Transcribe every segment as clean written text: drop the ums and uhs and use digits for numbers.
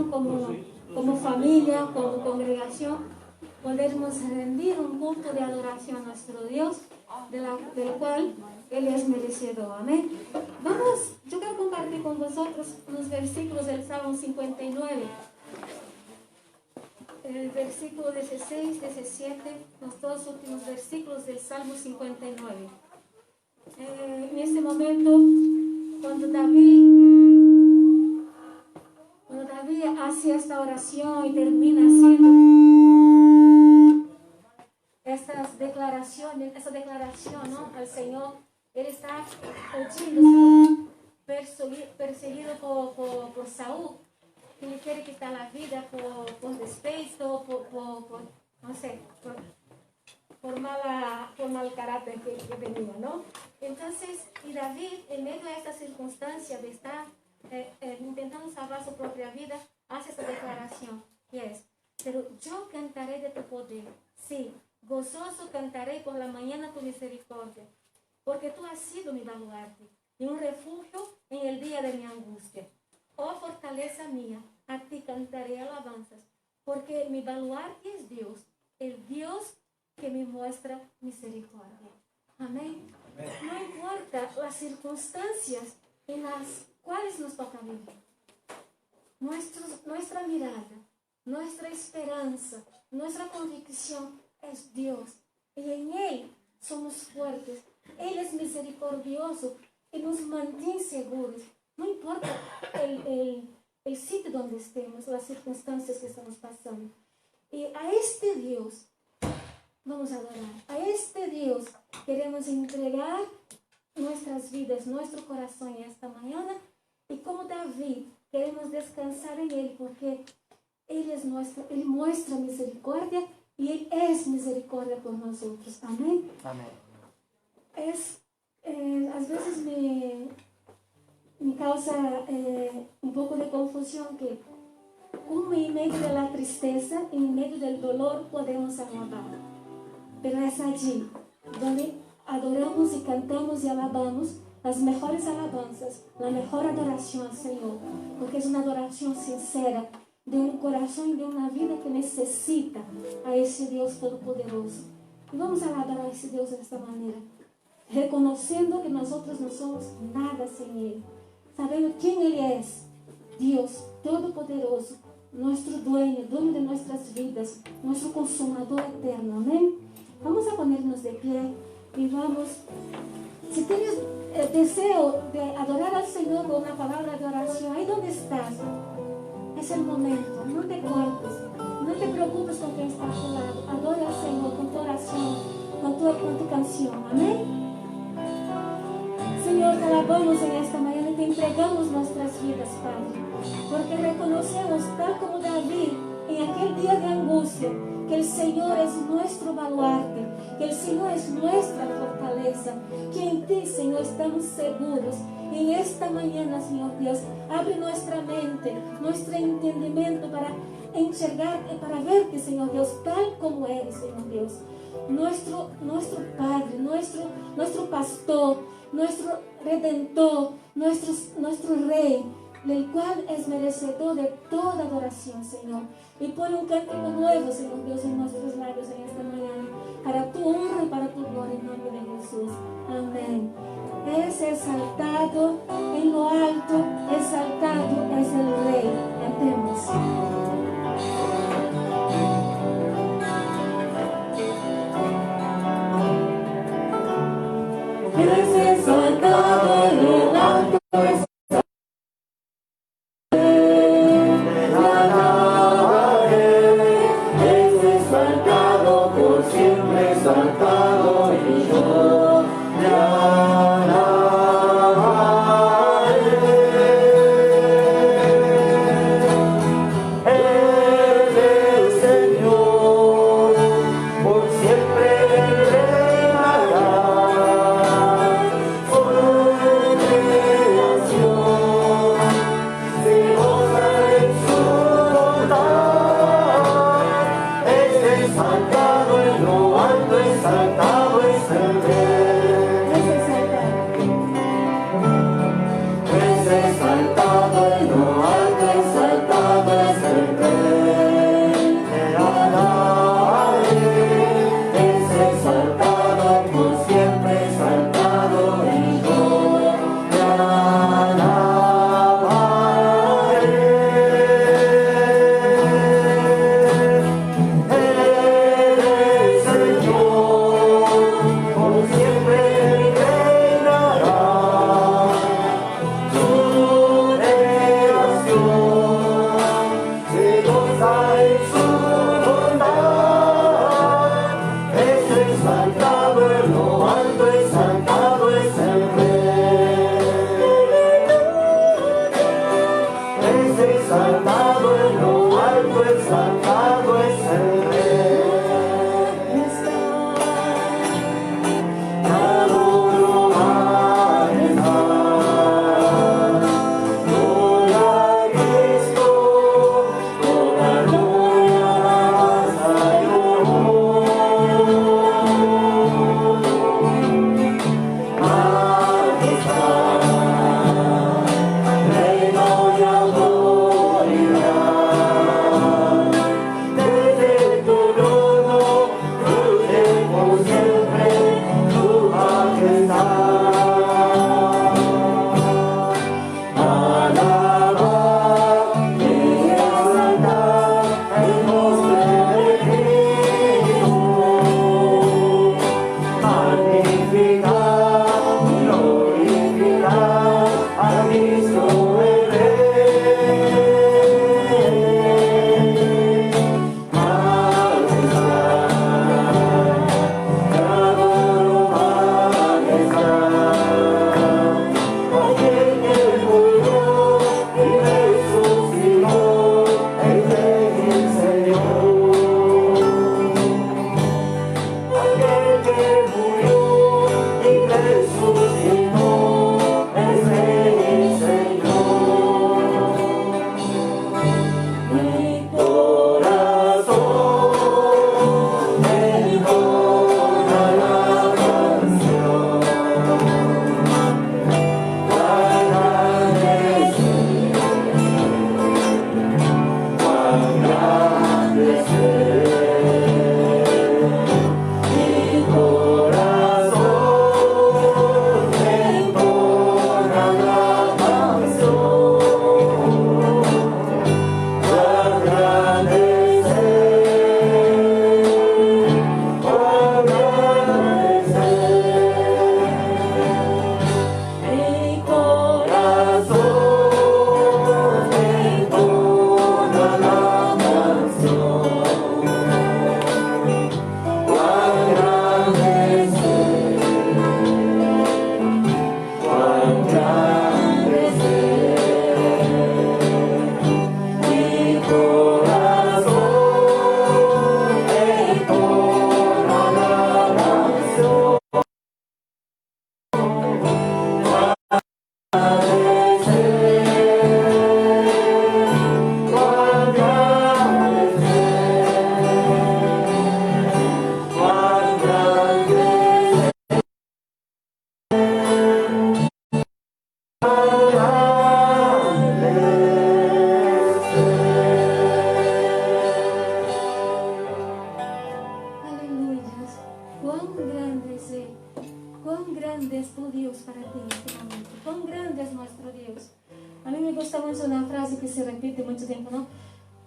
adoración como familia, como congregación, podemos rendir un culto de adoración a nuestro Dios, del cual Él es merecedor. Amén. Yo quiero compartir con vosotros unos versículos del Salmo 59. El versículo 16, 17, los dos últimos versículos del Salmo 59. En este momento, cuando David hace esta oración y termina haciendo esa declaración, ¿no?, al Señor, Él está siendo perseguido por Saúl, que le quiere quitar la vida por despecho, no sé, por mal carácter que tenía, ¿no? Entonces, y David, en medio de esta circunstancia de estar intentando salvar su propia vida, hace esta declaración, y es: pero yo cantaré de tu poder, sí, gozoso cantaré por la mañana tu misericordia, porque tú has sido mi baluarte y un refugio en el día de mi angustia. Oh fortaleza mía, a ti cantaré alabanzas, porque mi baluarte es Dios, el Dios que me muestra misericordia. Amén. No importa las circunstancias en las cuales nos toca vivir, nuestra mirada, nuestra esperanza, nuestra convicción es Dios, y en Él somos fuertes. Él es misericordioso y nos mantiene seguros. No importa el sitio donde estemos, las circunstancias que estamos pasando. Y a este Dios vamos a adorar. A este Dios queremos entregar nuestras vidas, nuestro corazón esta mañana. Y como David, queremos descansar en Él, porque Él muestra misericordia y Él es misericordia por nosotros. Amén. Amén. A veces me causa un poco de confusión que en medio de la tristeza, en medio del dolor, podemos alabar. Pero es allí donde adoramos y cantamos y alabamos las mejores alabanzas, la mejor adoración al Señor, porque es una adoración sincera de un corazón y de una vida que necesita a ese Dios todopoderoso. Y vamos a alabar a ese Dios de esta manera, reconociendo que nosotros no somos nada sin Él, sabiendo quién Él es, Dios todopoderoso, nuestro dueño de nuestras vidas, nuestro consumador eterno. Amén. Vamos a ponernos de pie y vamos. Si tienes el deseo de adorar al Señor con una palabra de oración, ahí donde estás, es el momento. No te cortes, no te preocupes con quien está a tu lado. Adora al Señor con tu oración, con tu canción. Amén. Señor, te alabamos en esta mañana y te entregamos nuestras vidas, Padre, porque reconocemos, tal como David, en aquel día de angustia, que el Señor es nuestro baluarte, que el Señor es nuestra fortaleza, que en ti, Señor, estamos seguros. Y en esta mañana, Señor Dios, abre nuestra mente, nuestro entendimiento para enxergarte, para verte, Señor Dios, tal como eres, Señor Dios. Nuestro Padre, nuestro pastor, nuestro Redentor, nuestro Rey, el cual es merecedor de toda adoración, Señor. Y pone un cántico nuevo, Señor Dios, en nuestros labios en esta mañana, para tu honra y para tu gloria, en nombre de Jesús. Amén. Es exaltado en lo alto, exaltado es el Rey. Cantemos. Es exaltado en lo alto,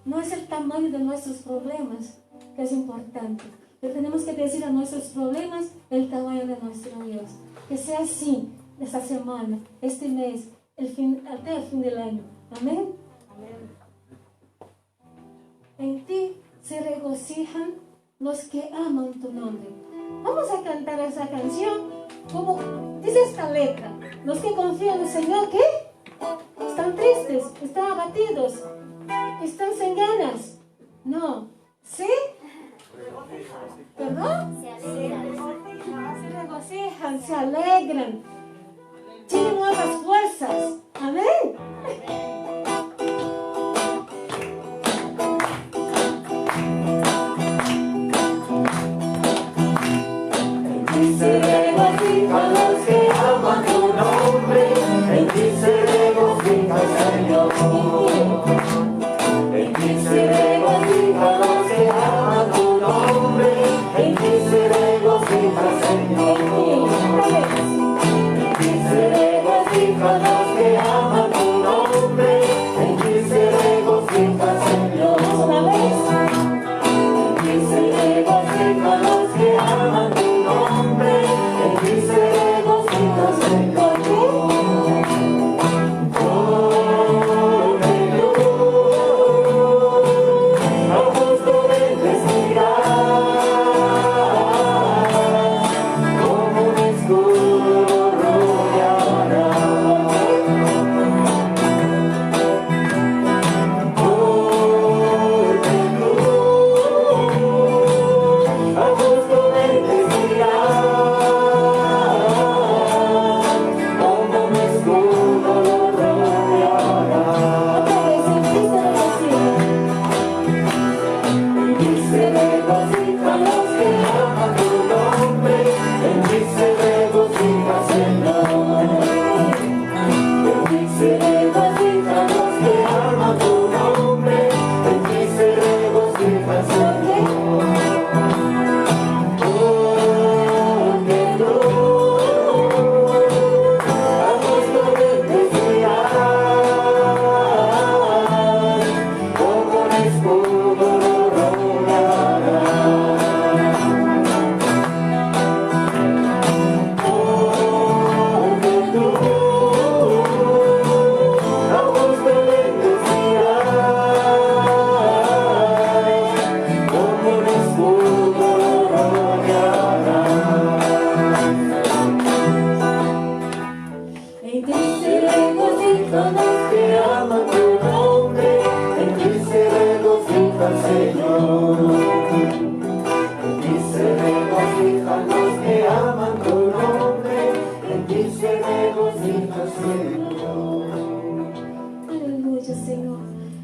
No es el tamaño de nuestros problemas que es importante, pero tenemos que decir a nuestros problemas el tamaño de nuestro Dios. Que sea así esta semana, este mes, hasta el fin del año. Amén. En ti se regocijan los que aman tu nombre. Vamos a cantar esa canción como dice esta letra. Los que confían en el Señor, ¿qué? Están tristes, están abatidos, están sin ganas. No. ¿Sí? ¿Perdón? Se regocijan, se alegran. Tienen nuevas fuerzas. Amén. Se regocijan los que aman tu nombre, en ti se regocija el Señor. En ti se regocijan los que aman tu nombre, en ti se regocija el Señor. En ti se regocijan los que aman tu nombre, en ti se regocija el Señor. En ti se regocijan los que aman tu nombre, en ti se regocija el Señor. Corre Aleluya, Señor.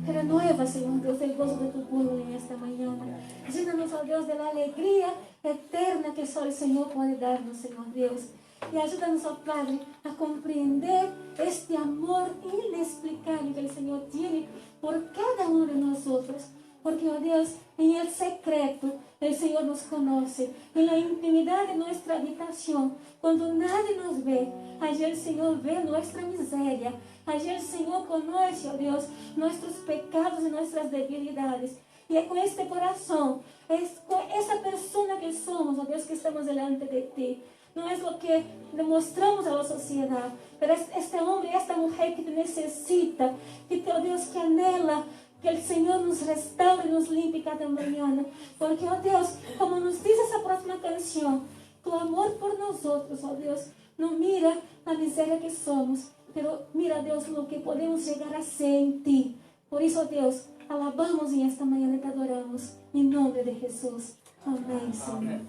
Renueva, Señor Dios, el gozo de tu pueblo en esta mañana. Llénanos, oh Dios, de la alegría eterna que solo el Señor puede darnos, Señor Dios. Y ayúdanos, oh Padre, a comprender este amor inexplicable que el Señor tiene por cada uno de nosotros. Porque, oh Dios, en el secreto el Señor nos conoce. En la intimidad de nuestra habitación, cuando nadie nos ve, allí el Señor ve nuestra miseria. Allí el Señor conoce, oh Dios, nuestros pecados y nuestras debilidades. Y es con este corazón, es con esa persona que somos, oh Dios, que estamos delante de ti. No es lo que demostramos a la sociedad, pero es este hombre y esta mujer que te necesita, que oh Dios, que anhela que el Señor nos restaure y nos limpie cada mañana. Porque, oh Dios, como nos dice esa próxima canción, tu amor por nosotros, oh Dios, no mira la miseria que somos, pero mira, Dios, lo que podemos llegar a ser en ti. Por eso, Dios, alabamos en esta mañana y te adoramos. En nombre de Jesús. Amén, Señor.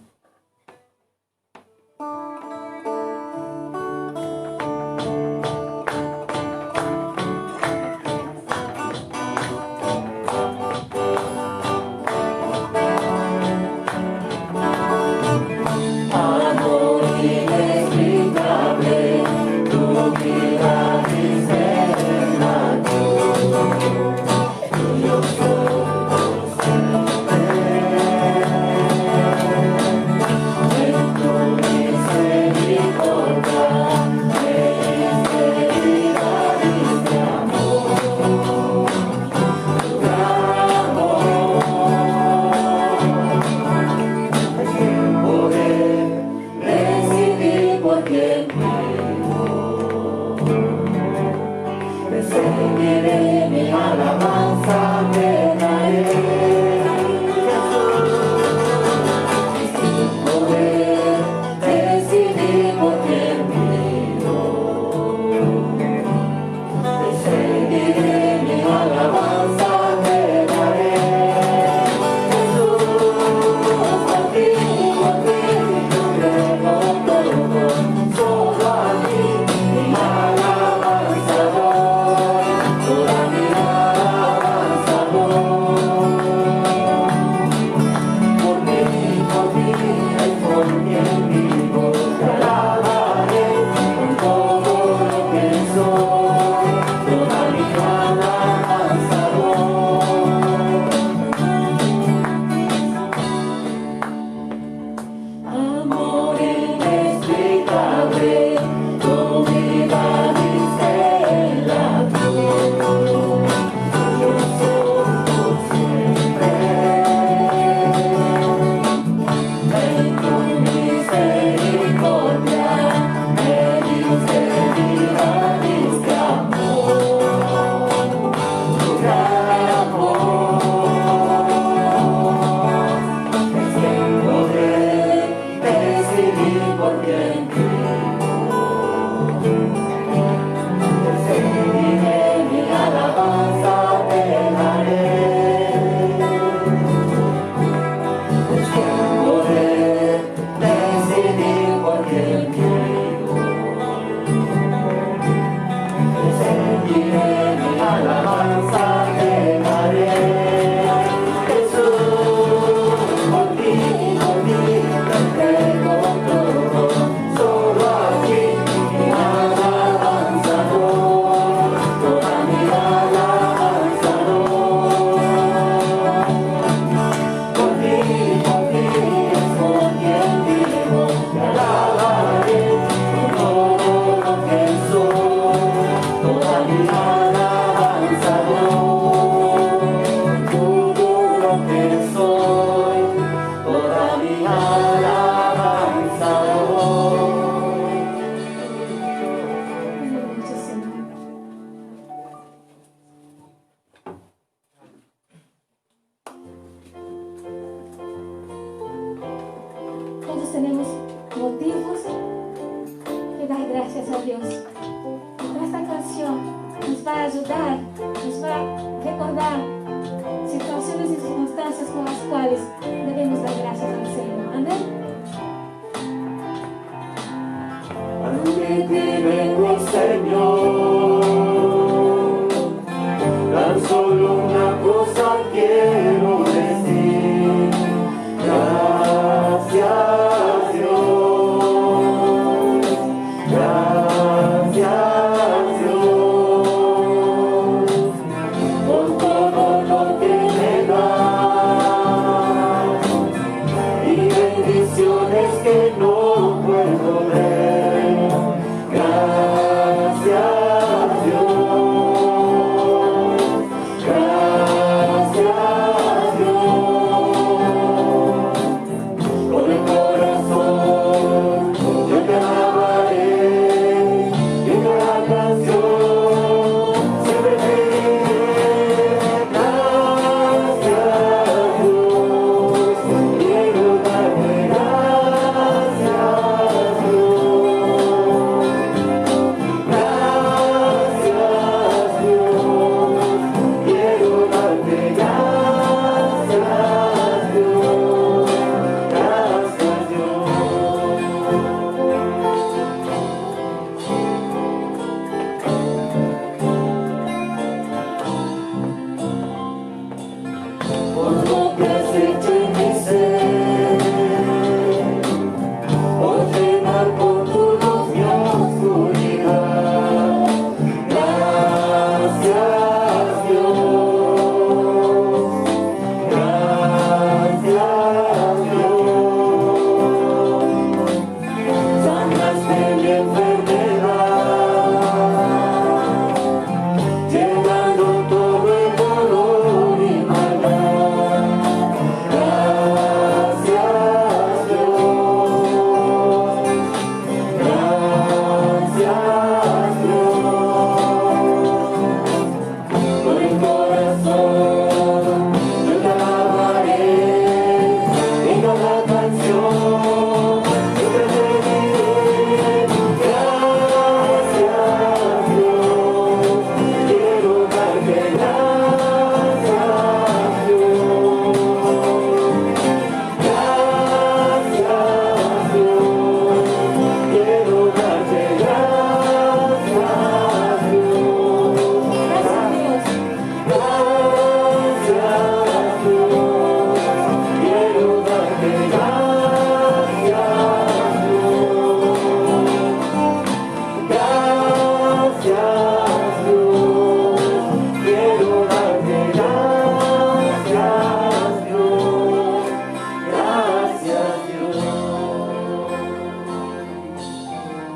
Todos tenemos motivos que dar gracias a Dios. Esta canción nos va a ayudar, nos va a recordar situaciones y circunstancias con las cuales debemos dar gracias al Señor. Amén. Ante ti vengo, Señor, cosa quiero decir. Gracias Dios, gracias Dios, por todo lo que me das y bendiciones que no puedo ver. Gracias Dios, gracias Dios, con el corazón yo te alabaré y en cada canción siempre te diré gracias Dios, quiero darte gracias Dios, gracias Dios, quiero darte gracias Dios, gracias por lo que has hecho en mi ser, por llenar con tu luz mi oscuridad. Gracias Dios, gracias Dios, sanaste mi enfermedad, llenando todo el dolor y maldad. Gracias Dios, gracias Dios, con el corazón yo te alabaré en cada canción, siempre te diré gracias Dios, quiero darte gracias Dios, gracias Dios, quiero darte gracias Dios, Gracias, Dios. gracias Dios, quiero darte gracias Dios, gracias Dios, quiero darte gracias Dios, gracias Dios.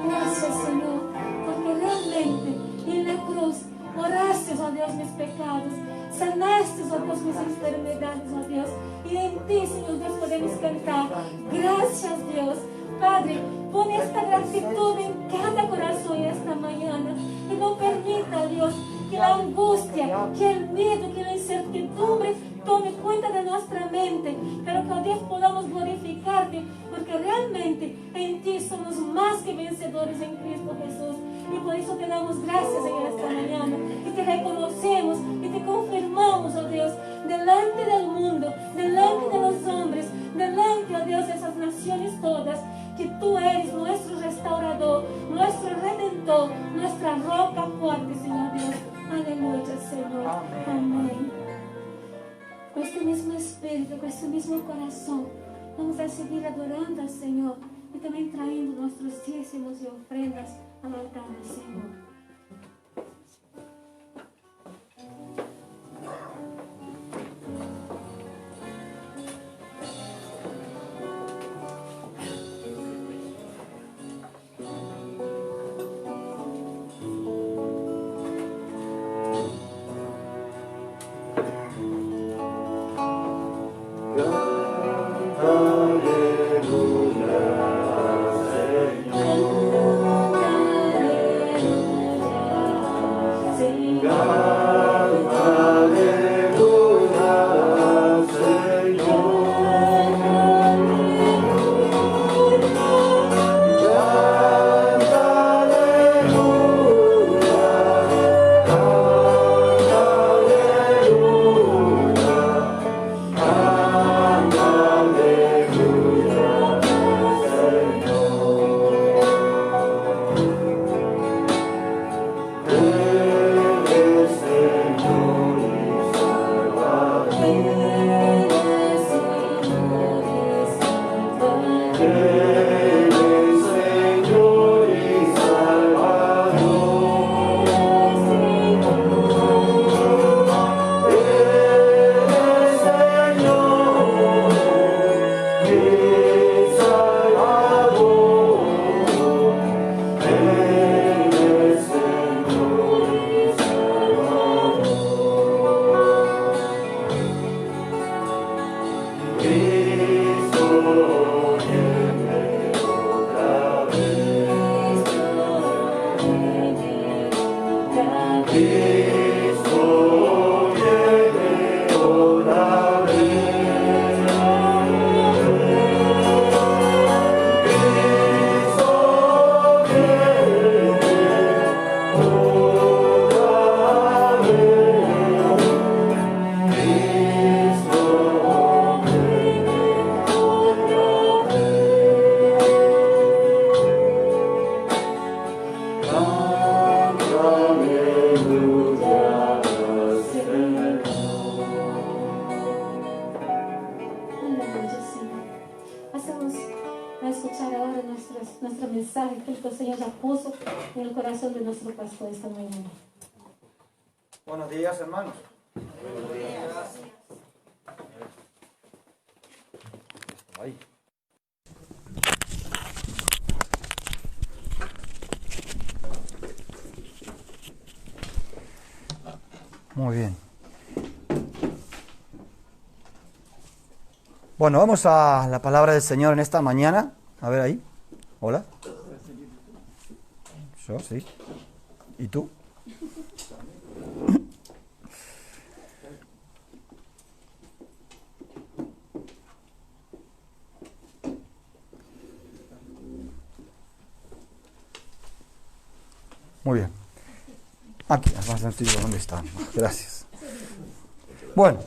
Gracias, Señor, porque realmente en la cruz borraste, oh Dios, mis pecados, sanaste, oh Dios, mis enfermedades, oh Dios, y en ti, Señor Dios, podemos cantar. Gracias, Dios. Padre, pon esta gratitud en cada corazón esta mañana y no permita, Dios, que la angustia, que el miedo, que la incertidumbre tome cuenta de nuestra mente, pero que, oh Dios, podamos glorificarte, porque realmente en ti somos más que vencedores en Cristo Jesús. Y por eso te damos gracias en esta mañana y te reconocemos y te confirmamos, oh Dios, delante del mundo, delante de los hombres, delante, oh Dios, de esas naciones todas, que tú eres nuestro restaurador, nuestro redentor, nuestra roca fuerte, Señor Dios. Aleluya, Señor. Amén. Con este mismo espíritu, con este mismo corazón, vamos a seguir adorando al Señor y también trayendo nuestros diezmos y ofrendas al altar del Señor. Aleluya, Señor. mensaje que el Señor ya puso en el corazón de nuestro pastor esta mañana. Buenos días, hermanos. Ahí. Muy bien. Bueno, vamos a la palabra del Señor en esta mañana. A ver ahí. Hola. Yo, sí. ¿Y tú? Muy bien. Aquí, más sencillo, ¿dónde están? Gracias. Bueno,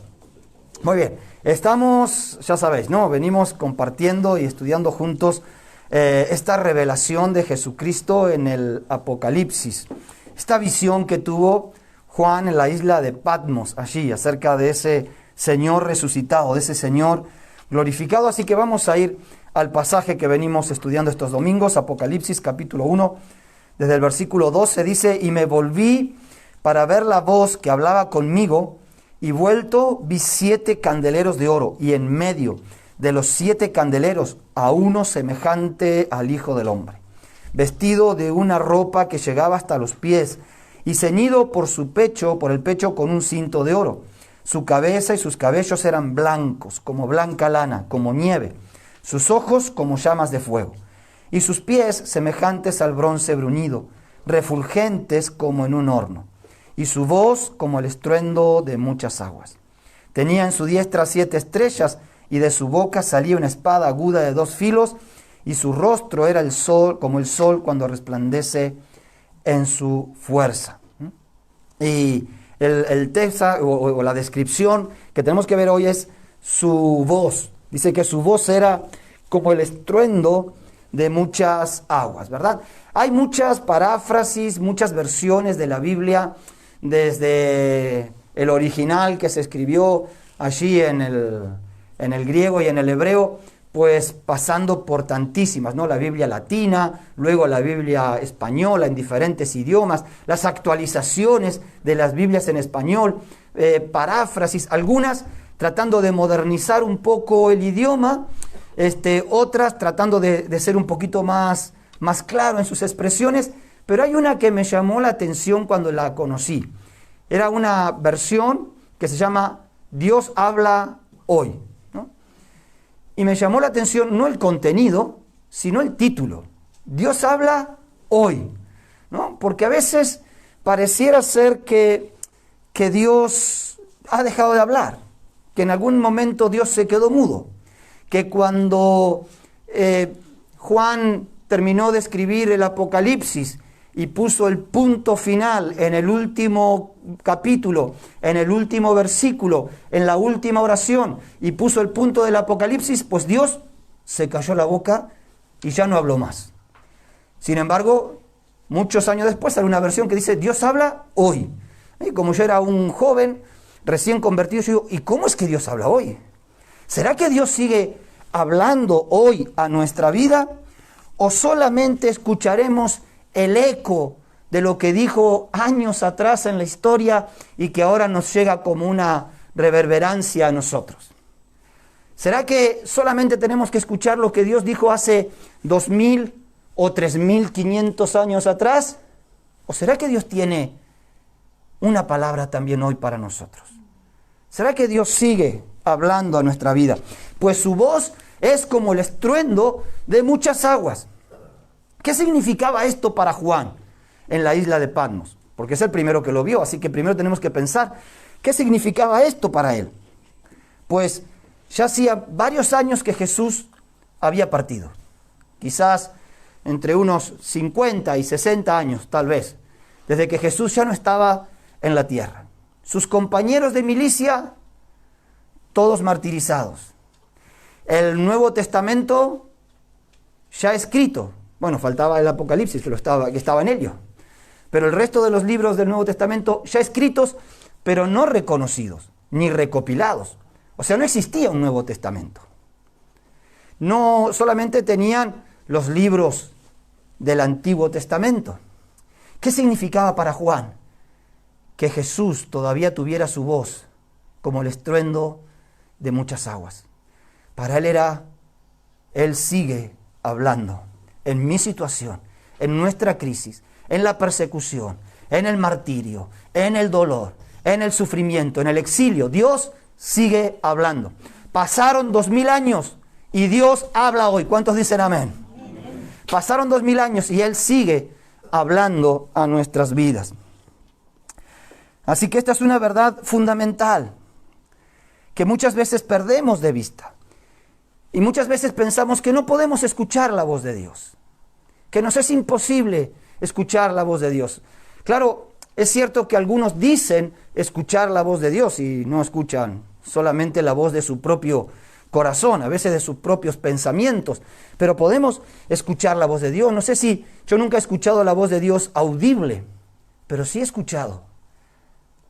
muy bien. Estamos, ya sabéis, ¿no? Venimos compartiendo y estudiando juntos esta revelación de Jesucristo en el Apocalipsis. Esta visión que tuvo Juan en la isla de Patmos, allí, acerca de ese Señor resucitado, de ese Señor glorificado. Así que vamos a ir al pasaje que venimos estudiando estos domingos, Apocalipsis capítulo 1. Desde el versículo 12 dice, y me volví para ver la voz que hablaba conmigo, y vuelto vi 7 candeleros de oro, y en medio de los 7 candeleros a uno semejante al Hijo del Hombre, vestido de una ropa que llegaba hasta los pies, y ceñido por el pecho con un cinto de oro. Su cabeza y sus cabellos eran blancos, como blanca lana, como nieve, sus ojos como llamas de fuego, y sus pies semejantes al bronce bruñido, refulgentes como en un horno, y su voz como el estruendo de muchas aguas. Tenía en su diestra 7 estrellas, y de su boca salía una espada aguda de 2 filos, y su rostro era el sol, como el sol cuando resplandece en su fuerza. Y el texto o la descripción que tenemos que ver hoy es su voz. Dice que su voz era como el estruendo de muchas aguas, ¿verdad? Hay muchas paráfrasis, muchas versiones de la Biblia, desde el original que se escribió allí en el griego y en el hebreo, pues pasando por tantísimas, ¿no? La Biblia latina, luego la Biblia española en diferentes idiomas, las actualizaciones de las Biblias en español, paráfrasis, algunas tratando de modernizar un poco el idioma, otras tratando de ser un poquito más claro en sus expresiones, pero hay una que me llamó la atención cuando la conocí. Era una versión que se llama Dios habla hoy, ¿no? Y me llamó la atención no el contenido, sino el título. Dios habla hoy, ¿no? Porque a veces pareciera ser que Dios ha dejado de hablar, que en algún momento Dios se quedó mudo, que cuando Juan terminó de escribir el Apocalipsis y puso el punto final en el último capítulo, en el último versículo, en la última oración, y puso el punto del Apocalipsis, pues Dios se cayó la boca y ya no habló más. Sin embargo, muchos años después hay una versión que dice, Dios habla hoy. Y como yo era un joven recién convertido, yo digo, ¿y cómo es que Dios habla hoy? ¿Será que Dios sigue hablando hoy a nuestra vida? ¿O solamente escucharemos el eco de lo que dijo años atrás en la historia y que ahora nos llega como una reverberancia a nosotros? ¿Será que solamente tenemos que escuchar lo que Dios dijo hace 2000 o 3500 años atrás? ¿O será que Dios tiene una palabra también hoy para nosotros? ¿Será que Dios sigue hablando a nuestra vida? Pues su voz es como el estruendo de muchas aguas. ¿Qué significaba esto para Juan en la isla de Patmos? Porque es el primero que lo vio, así que primero tenemos que pensar, ¿qué significaba esto para él? Pues ya hacía varios años que Jesús había partido. Quizás entre unos 50 y 60 años, tal vez, desde que Jesús ya no estaba en la tierra. Sus compañeros de milicia, todos martirizados. El Nuevo Testamento ya escrito. Bueno, faltaba el Apocalipsis, que estaba en ello. Pero el resto de los libros del Nuevo Testamento ya escritos, pero no reconocidos, ni recopilados. O sea, no existía un Nuevo Testamento. No solamente tenían los libros del Antiguo Testamento. ¿Qué significaba para Juan? Que Jesús todavía tuviera su voz como el estruendo de muchas aguas. Para él sigue hablando en mi situación, en nuestra crisis, en la persecución, en el martirio, en el dolor, en el sufrimiento, en el exilio. Dios sigue hablando. Pasaron 2000 años y Dios habla hoy. ¿Cuántos dicen amén? Pasaron 2000 años y Él sigue hablando a nuestras vidas. Así que esta es una verdad fundamental que muchas veces perdemos de vista. Y muchas veces pensamos que no podemos escuchar la voz de Dios, que nos es imposible escuchar la voz de Dios. Claro, es cierto que algunos dicen escuchar la voz de Dios y no escuchan solamente la voz de su propio corazón, a veces de sus propios pensamientos, pero podemos escuchar la voz de Dios. No sé si yo nunca he escuchado la voz de Dios audible, pero sí he escuchado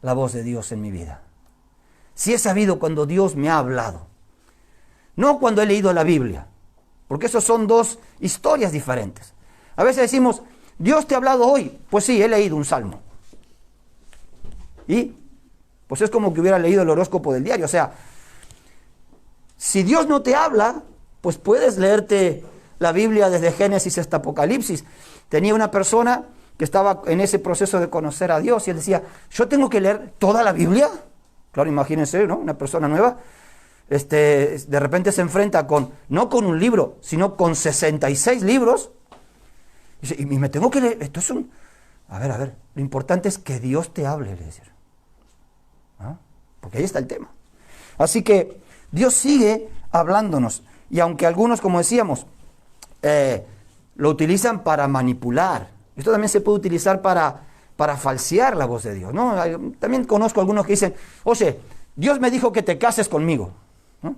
la voz de Dios en mi vida. Sí he sabido cuando Dios me ha hablado. No cuando he leído la Biblia, porque esos son dos historias diferentes. A veces decimos, Dios te ha hablado hoy. Pues sí, he leído un salmo. Y pues es como que hubiera leído el horóscopo del diario. O sea, si Dios no te habla, pues puedes leerte la Biblia desde Génesis hasta Apocalipsis. Tenía una persona que estaba en ese proceso de conocer a Dios y él decía, ¿yo tengo que leer toda la Biblia? Claro, imagínense, ¿no? Una persona nueva. De repente se enfrenta no con un libro, sino con 66 libros. Y me tengo que leer, esto es a ver, lo importante es que Dios te hable, le decía. ¿Ah? Porque ahí está el tema. Así que Dios sigue hablándonos. Y aunque algunos, como decíamos, lo utilizan para manipular, esto también se puede utilizar para falsear la voz de Dios, ¿no? También conozco algunos que dicen, oye, Dios me dijo que te cases conmigo, ¿no?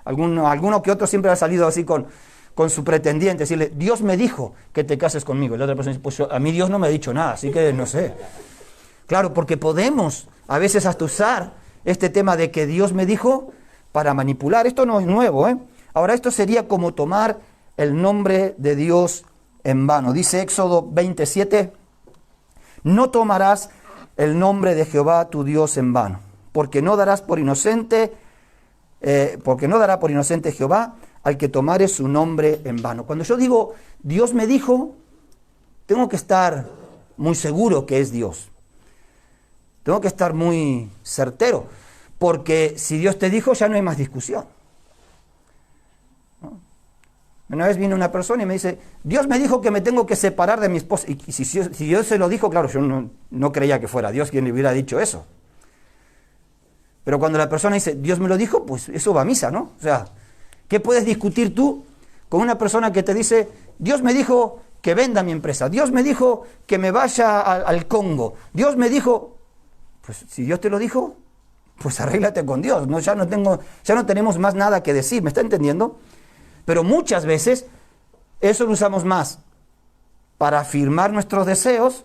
Alguno que otro siempre ha salido así con su pretendiente, decirle, Dios me dijo que te cases conmigo. Y la otra persona dice, pues a mí Dios no me ha dicho nada, así que no sé. Claro, porque podemos a veces hasta usar este tema de que Dios me dijo para manipular. Esto no es nuevo, ¿eh? Ahora, esto sería como tomar el nombre de Dios en vano. Dice Éxodo 27, no tomarás el nombre de Jehová tu Dios en vano, porque no dará por inocente Jehová al que tomare su nombre en vano. Cuando yo digo Dios me dijo, tengo que estar muy seguro que es Dios. Tengo que estar muy certero, porque si Dios te dijo ya no hay más discusión, ¿no? Una vez vino una persona y me dice, Dios me dijo que me tengo que separar de mi esposa. Y si Dios se lo dijo, claro, yo no creía que fuera Dios quien le hubiera dicho eso. Pero cuando la persona dice, Dios me lo dijo, pues eso va a misa, ¿no? O sea, ¿qué puedes discutir tú con una persona que te dice, Dios me dijo que venda mi empresa, Dios me dijo que me vaya al Congo, Dios me dijo, pues si Dios te lo dijo, pues arréglate con Dios, ¿no? Ya no tenemos más nada que decir, ¿me está entendiendo? Pero muchas veces eso lo usamos más para afirmar nuestros deseos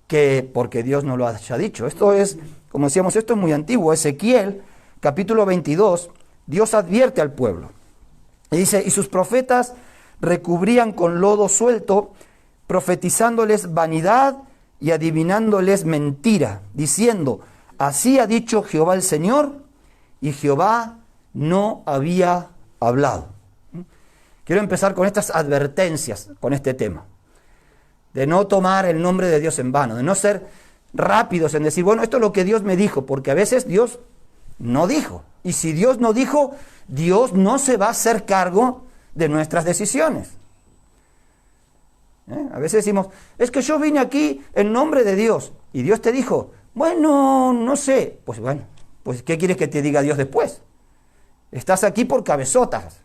que porque Dios no lo haya dicho. Esto es, como decíamos, esto es muy antiguo. Ezequiel, capítulo 22, Dios advierte al pueblo. Y dice, y sus profetas recubrían con lodo suelto, profetizándoles vanidad y adivinándoles mentira, diciendo, así ha dicho Jehová el Señor, y Jehová no había hablado. Quiero empezar con estas advertencias, con este tema, de no tomar el nombre de Dios en vano, de no ser rápidos en decir, bueno, esto es lo que Dios me dijo, porque a veces Dios no dijo. Y si Dios no dijo, Dios no se va a hacer cargo de nuestras decisiones. A veces decimos, es que yo vine aquí en nombre de Dios, y Dios te dijo, bueno, no sé. Pues bueno, pues ¿qué quieres que te diga Dios después? Estás aquí por cabezotas,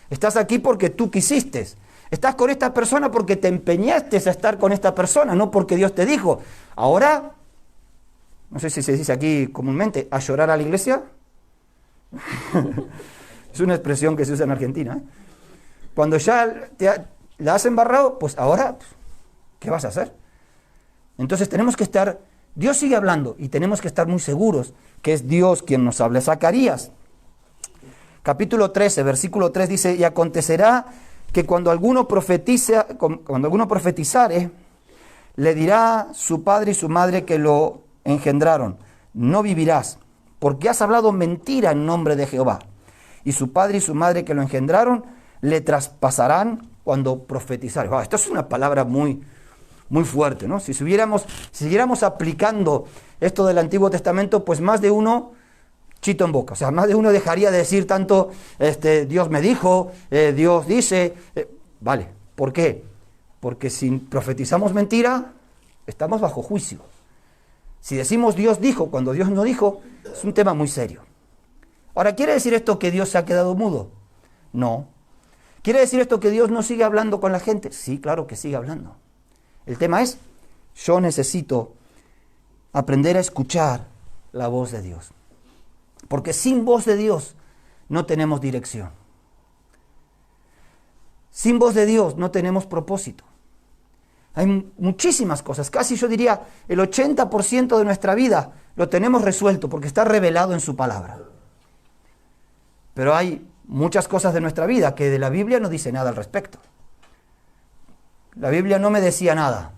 estás aquí porque tú quisiste, estás con esta persona porque te empeñaste a estar con esta persona, no porque Dios te dijo. Ahora, no sé si se dice aquí comúnmente, a llorar a la iglesia. Es una expresión que se usa en Argentina, ¿eh? Cuando ya la has embarrado, pues ahora, ¿qué vas a hacer? Entonces tenemos que estar, Dios sigue hablando y tenemos que estar muy seguros que es Dios quien nos habla. Zacarías, capítulo 13, versículo 3 dice, y acontecerá que cuando alguno profetizare, le dirá su padre y su madre que lo engendraron: no vivirás, porque has hablado mentira en nombre de Jehová. Y su padre y su madre que lo engendraron le traspasarán cuando profetizare. Esto es una palabra muy, muy fuerte, ¿no? Si siguiéramos aplicando esto del Antiguo Testamento, pues más de uno chito en boca. O sea, más de uno dejaría de decir tanto, Dios me dijo, Dios dice. Vale, ¿por qué? Porque si profetizamos mentira, estamos bajo juicio. Si decimos Dios dijo cuando Dios no dijo, es un tema muy serio. Ahora, ¿quiere decir esto que Dios se ha quedado mudo? No. ¿Quiere decir esto que Dios no sigue hablando con la gente? Sí, claro que sigue hablando. El tema es, yo necesito aprender a escuchar la voz de Dios. Porque sin voz de Dios no tenemos dirección. Sin voz de Dios no tenemos propósito. Hay muchísimas cosas, casi yo diría el 80% de nuestra vida lo tenemos resuelto porque está revelado en su palabra. Pero hay muchas cosas de nuestra vida que de la Biblia no dice nada al respecto. La Biblia no me decía nada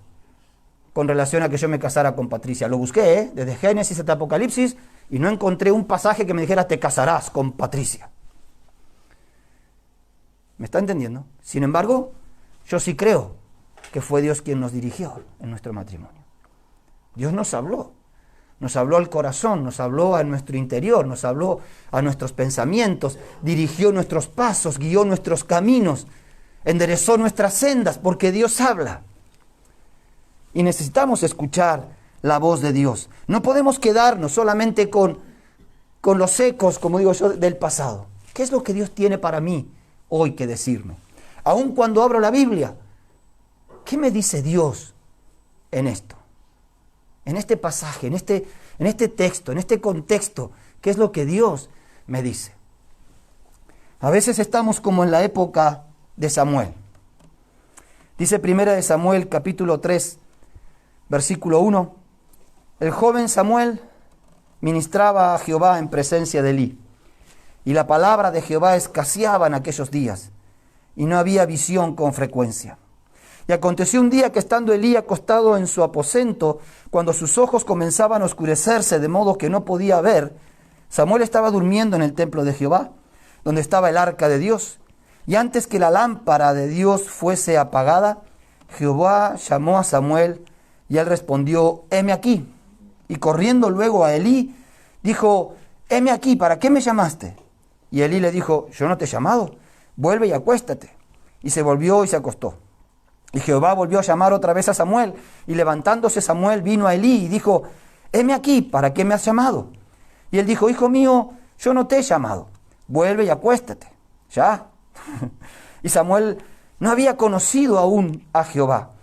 con relación a que yo me casara con Patricia. Lo busqué, desde Génesis hasta Apocalipsis, y no encontré un pasaje que me dijera te casarás con Patricia. ¿Me está entendiendo? Sin embargo, yo sí creo que fue Dios quien nos dirigió en nuestro matrimonio. Dios nos habló al corazón, nos habló a nuestro interior, nos habló a nuestros pensamientos, dirigió nuestros pasos, guió nuestros caminos, enderezó nuestras sendas, porque Dios habla. Y necesitamos escuchar la voz de Dios. No podemos quedarnos solamente con los ecos, como digo yo, del pasado. ¿Qué es lo que Dios tiene para mí hoy que decirme? Aun cuando abro la Biblia, ¿qué me dice Dios en esto? En este pasaje, en este texto, en este contexto, ¿qué es lo que Dios me dice? A veces estamos como en la época de Samuel. Dice 1 Samuel capítulo 3, versículo 1, el joven Samuel ministraba a Jehová en presencia de Elí, y la palabra de Jehová escaseaba en aquellos días, y no había visión con frecuencia. Y aconteció un día que estando Elí acostado en su aposento, cuando sus ojos comenzaban a oscurecerse de modo que no podía ver, Samuel estaba durmiendo en el templo de Jehová, donde estaba el arca de Dios. Y antes que la lámpara de Dios fuese apagada, Jehová llamó a Samuel, y él respondió: heme aquí. Y corriendo luego a Elí, dijo: heme aquí, ¿para qué me llamaste? Y Elí le dijo: yo no te he llamado, vuelve y acuéstate. Y se volvió y se acostó. Y Jehová volvió a llamar otra vez a Samuel, y levantándose Samuel vino a Elí y dijo: heme aquí, ¿para qué me has llamado? Y él dijo: hijo mío, yo no te he llamado, vuelve y acuéstate. Ya. Y Samuel no había conocido aún a Jehová,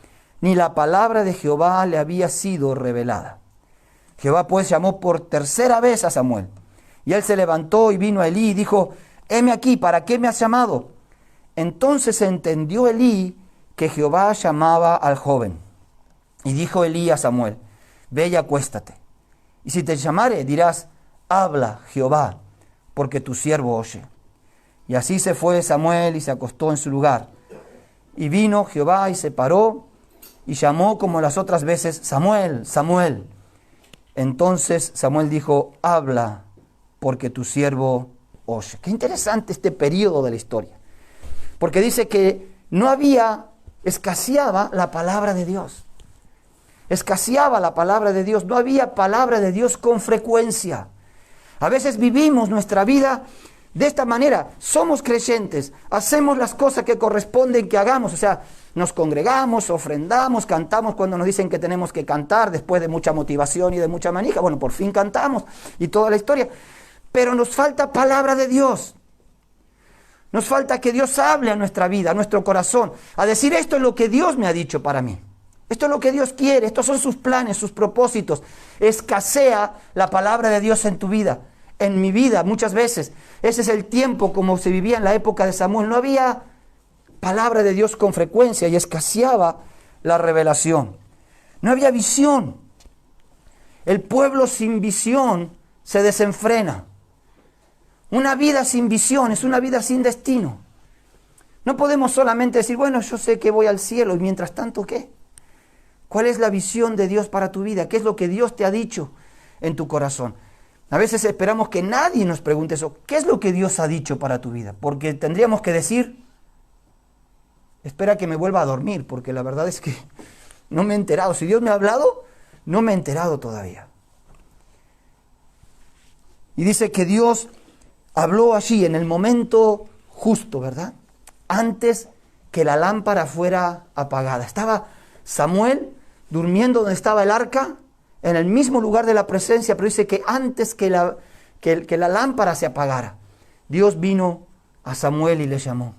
ni la palabra de Jehová le había sido revelada. Jehová pues llamó por tercera vez a Samuel, y él se levantó y vino a Elí y dijo: heme aquí, ¿para qué me has llamado? Entonces entendió Elí que Jehová llamaba al joven. Y dijo Elí a Samuel: ve y acuéstate. Y si te llamare, dirás: habla Jehová, porque tu siervo oye. Y así se fue Samuel y se acostó en su lugar. Y vino Jehová y se paró y llamó como las otras veces: Samuel, Samuel. Entonces Samuel dijo: habla, porque tu siervo oye. Qué interesante este periodo de la historia. Porque dice que escaseaba la palabra de Dios. Escaseaba la palabra de Dios. No había palabra de Dios con frecuencia. A veces vivimos nuestra vida de esta manera. Somos creyentes, hacemos las cosas que corresponden que hagamos. O sea, nos congregamos, ofrendamos, cantamos cuando nos dicen que tenemos que cantar después de mucha motivación y de mucha manija. Bueno, por fin cantamos y toda la historia. Pero nos falta palabra de Dios. Nos falta que Dios hable a nuestra vida, a nuestro corazón, a decir: esto es lo que Dios me ha dicho para mí. Esto es lo que Dios quiere, estos son sus planes, sus propósitos. Escasea la palabra de Dios en tu vida, en mi vida muchas veces. Ese es el tiempo como se vivía en la época de Samuel. No había palabra de Dios con frecuencia y escaseaba la revelación. No había visión. El pueblo sin visión se desenfrena. Una vida sin visión es una vida sin destino. No podemos solamente decir, bueno, yo sé que voy al cielo y mientras tanto, ¿qué? ¿Cuál es la visión de Dios para tu vida? ¿Qué es lo que Dios te ha dicho en tu corazón? A veces esperamos que nadie nos pregunte eso. ¿Qué es lo que Dios ha dicho para tu vida? Porque tendríamos que decir, espera que me vuelva a dormir, porque la verdad es que no me he enterado. Si Dios me ha hablado, no me he enterado todavía. Y dice que Dios habló allí en el momento justo, ¿verdad? Antes que la lámpara fuera apagada. Estaba Samuel durmiendo donde estaba el arca, en el mismo lugar de la presencia, pero dice que antes que la lámpara se apagara, Dios vino a Samuel y le llamó.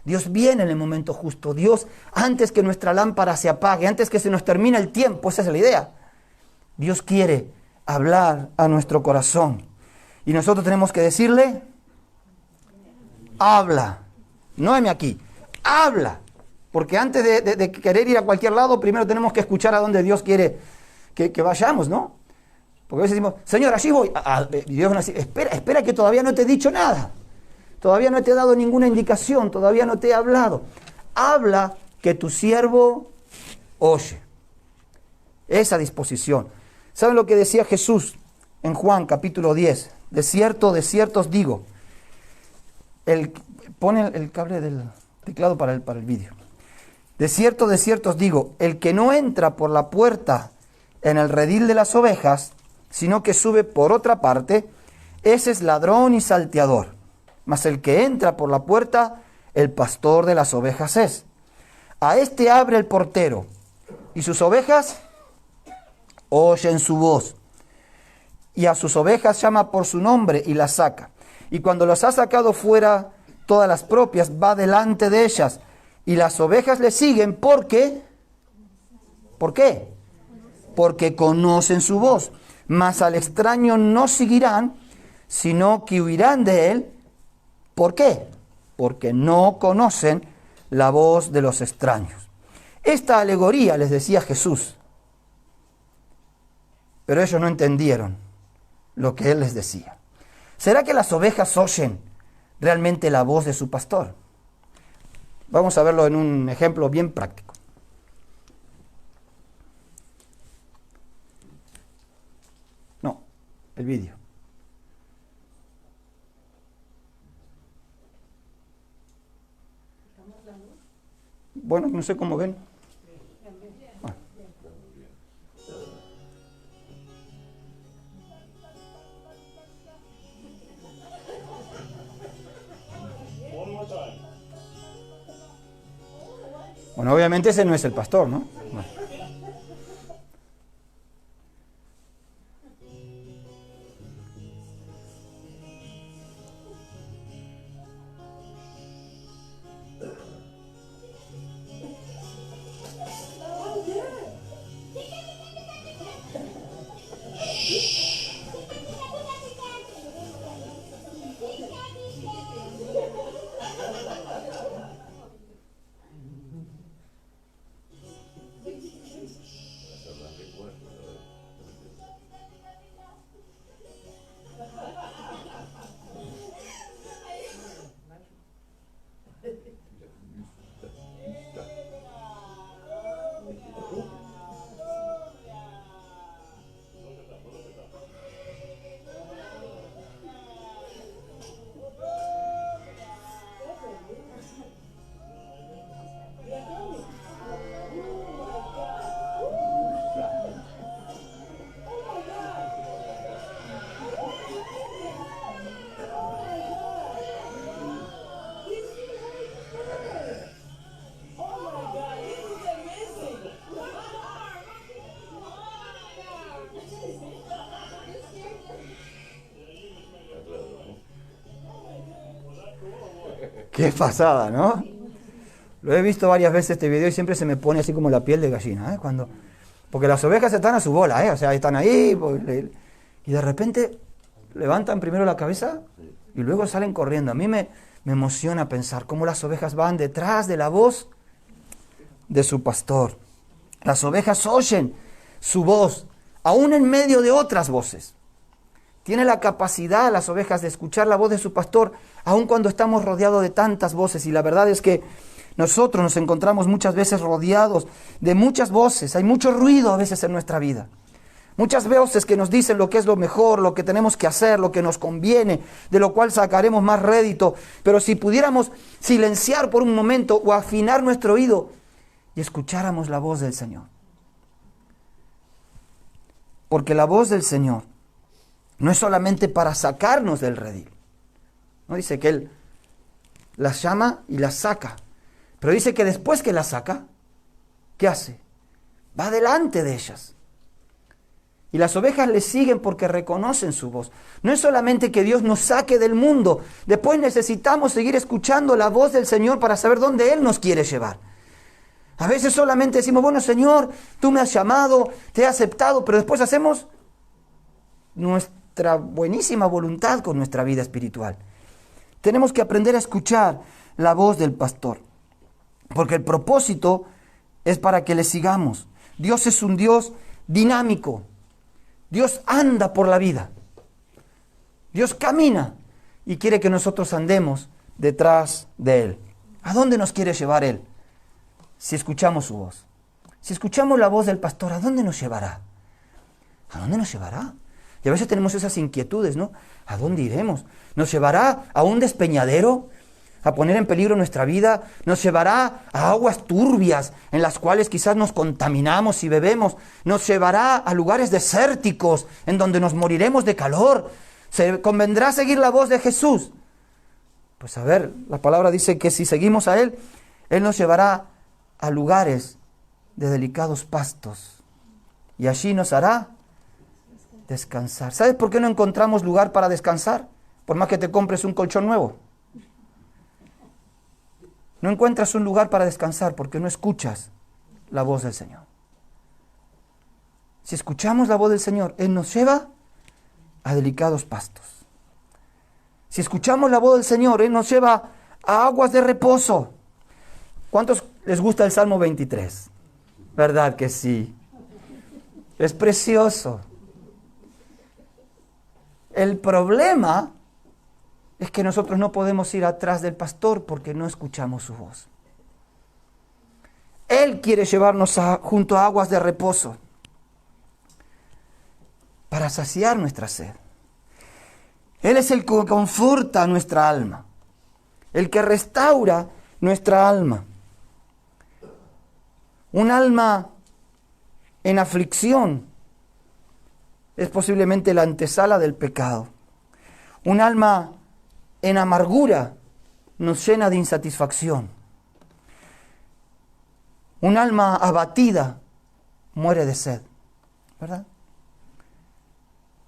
Dios viene en el momento justo. Dios, antes que nuestra lámpara se apague, antes que se nos termine el tiempo, esa es la idea. Dios quiere hablar a nuestro corazón. Y nosotros tenemos que decirle, habla. No heme aquí, habla. Porque antes de querer ir a cualquier lado, primero tenemos que escuchar a dónde Dios quiere que vayamos, ¿no? Porque a veces decimos, Señor, allí voy. Y Dios nos dice, espera que todavía no te he dicho nada. Todavía no te he dado ninguna indicación, todavía no te he hablado. Habla que tu siervo oye. Esa disposición. ¿Saben lo que decía Jesús en Juan capítulo 10? De cierto os digo. Pone el cable del teclado para el vídeo. De cierto os digo, el que no entra por la puerta en el redil de las ovejas, sino que sube por otra parte, ese es ladrón y salteador. Mas el que entra por la puerta, el pastor de las ovejas es. A este abre el portero, y sus ovejas oyen su voz. Y a sus ovejas llama por su nombre y las saca. Y cuando las ha sacado fuera todas las propias, va delante de ellas. Y las ovejas le siguen porque... ¿Por qué? Porque conocen su voz. Mas al extraño no seguirán, sino que huirán de él. ¿Por qué? Porque no conocen la voz de los extraños. Esta alegoría les decía Jesús, pero ellos no entendieron lo que él les decía. ¿Será que las ovejas oyen realmente la voz de su pastor? Vamos a verlo en un ejemplo bien práctico. No, el vídeo. Bueno, no sé cómo ven. Ah. Bueno, obviamente ese no es el pastor, ¿no? Bueno. Qué pasada, ¿no? Lo he visto varias veces este video y siempre se me pone así como la piel de gallina, ¿eh? Porque las ovejas están a su bola, ¿eh? O sea, están ahí y de repente levantan primero la cabeza y luego salen corriendo. A mí me emociona pensar cómo las ovejas van detrás de la voz de su pastor. Las ovejas oyen su voz, aún en medio de otras voces. Tiene la capacidad, las ovejas, de escuchar la voz de su pastor, aun cuando estamos rodeados de tantas voces. Y la verdad es que nosotros nos encontramos muchas veces rodeados de muchas voces. Hay mucho ruido a veces en nuestra vida. Muchas voces que nos dicen lo que es lo mejor, lo que tenemos que hacer, lo que nos conviene, de lo cual sacaremos más rédito. Pero si pudiéramos silenciar por un momento o afinar nuestro oído y escucháramos la voz del Señor. Porque la voz del Señor no es solamente para sacarnos del redil. No dice que Él las llama y las saca. Pero dice que después que las saca, ¿qué hace? Va delante de ellas. Y las ovejas le siguen porque reconocen su voz. No es solamente que Dios nos saque del mundo. Después necesitamos seguir escuchando la voz del Señor para saber dónde Él nos quiere llevar. A veces solamente decimos, bueno, Señor, tú me has llamado, te he aceptado, pero después hacemos nuestra buenísima voluntad con nuestra vida espiritual. Tenemos que aprender a escuchar la voz del pastor, porque el propósito es para que le sigamos. Dios es un Dios dinámico. Dios anda por la vida. Dios camina y quiere que nosotros andemos detrás de Él. ¿A dónde nos quiere llevar Él? Si escuchamos su voz. Si escuchamos la voz del pastor, ¿a dónde nos llevará? ¿A dónde nos llevará? Y a veces tenemos esas inquietudes, ¿no? ¿A dónde iremos? ¿Nos llevará a un despeñadero? ¿A poner en peligro nuestra vida? ¿Nos llevará a aguas turbias en las cuales quizás nos contaminamos y bebemos? ¿Nos llevará a lugares desérticos en donde nos moriremos de calor? ¿Se convendrá seguir la voz de Jesús? Pues a ver, la palabra dice que si seguimos a Él, Él nos llevará a lugares de delicados pastos y allí nos hará descansar. ¿Sabes por qué no encontramos lugar para descansar? Por más que te compres un colchón nuevo. No encuentras un lugar para descansar porque no escuchas la voz del Señor. Si escuchamos la voz del Señor, Él nos lleva a delicados pastos. Si escuchamos la voz del Señor, Él nos lleva a aguas de reposo. ¿Cuántos les gusta el Salmo 23? ¿Verdad que sí? Es precioso. El problema es que nosotros no podemos ir atrás del pastor porque no escuchamos su voz. Él quiere llevarnos junto a aguas de reposo para saciar nuestra sed. Él es el que conforta nuestra alma, el que restaura nuestra alma. Un alma en aflicción es posiblemente la antesala del pecado. Un alma en amargura nos llena de insatisfacción. Un alma abatida muere de sed, ¿verdad?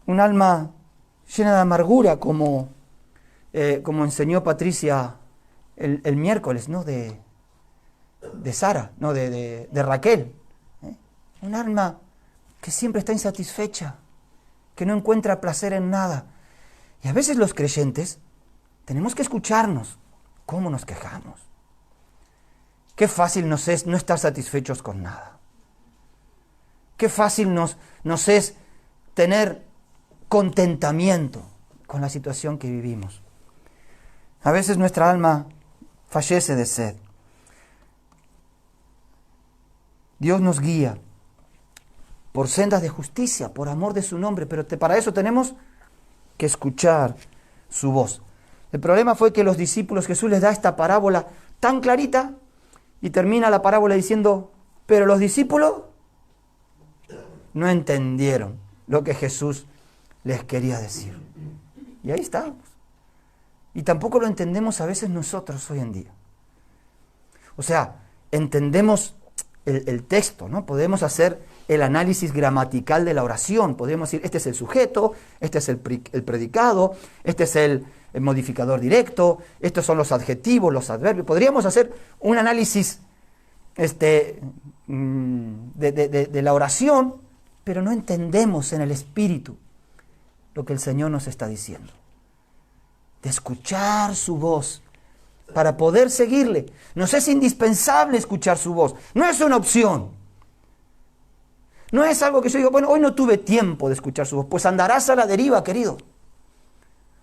Un alma llena de amargura, como enseñó Patricia el miércoles, ¿no? De Sara, no, de Raquel. Un alma que siempre está insatisfecha, que no encuentra placer en nada. Y a veces los creyentes tenemos que escucharnos cómo nos quejamos. Qué fácil nos es no estar satisfechos con nada. Qué fácil nos es tener contentamiento con la situación que vivimos. A veces nuestra alma fallece de sed. Dios nos guía por sendas de justicia, por amor de su nombre, pero para eso tenemos que escuchar su voz. El problema fue que los discípulos, Jesús les da esta parábola tan clarita y termina la parábola diciendo, pero los discípulos no entendieron lo que Jesús les quería decir. Y ahí estamos. Y tampoco lo entendemos a veces nosotros hoy en día. O sea, entendemos el texto, ¿no? Podemos hacer el análisis gramatical de la oración. Podemos decir, este es el sujeto, este es el predicado, este es el modificador directo, estos son los adjetivos, los adverbios. Podríamos hacer un análisis de la oración, pero no entendemos en el espíritu lo que el Señor nos está diciendo. De escuchar su voz para poder seguirle. Nos es indispensable escuchar su voz. No es una opción. No es algo que yo digo, bueno, hoy no tuve tiempo de escuchar su voz. Pues andarás a la deriva, querido.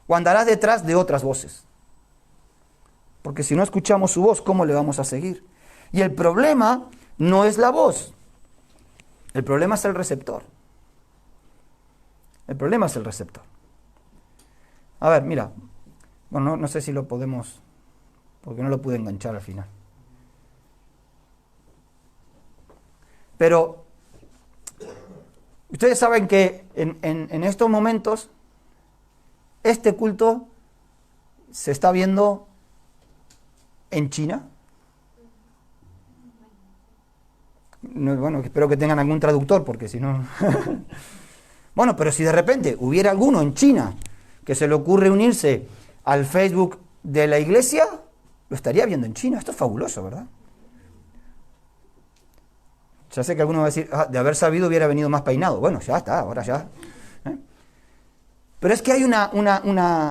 O andarás detrás de otras voces. Porque si no escuchamos su voz, ¿cómo le vamos a seguir? Y el problema no es la voz. El problema es el receptor. El problema es el receptor. A ver, mira. Bueno, no sé si lo podemos, porque no lo pude enganchar al final. Pero ustedes saben que en estos momentos este culto se está viendo en China. No, bueno, espero que tengan algún traductor, porque si no... Bueno, pero si de repente hubiera alguno en China que se le ocurre unirse al Facebook de la iglesia, lo estaría viendo en China. Esto es fabuloso, ¿verdad? Ya sé que alguno va a decir, de haber sabido hubiera venido más peinado. Bueno, ya está, ahora ya. Pero es que hay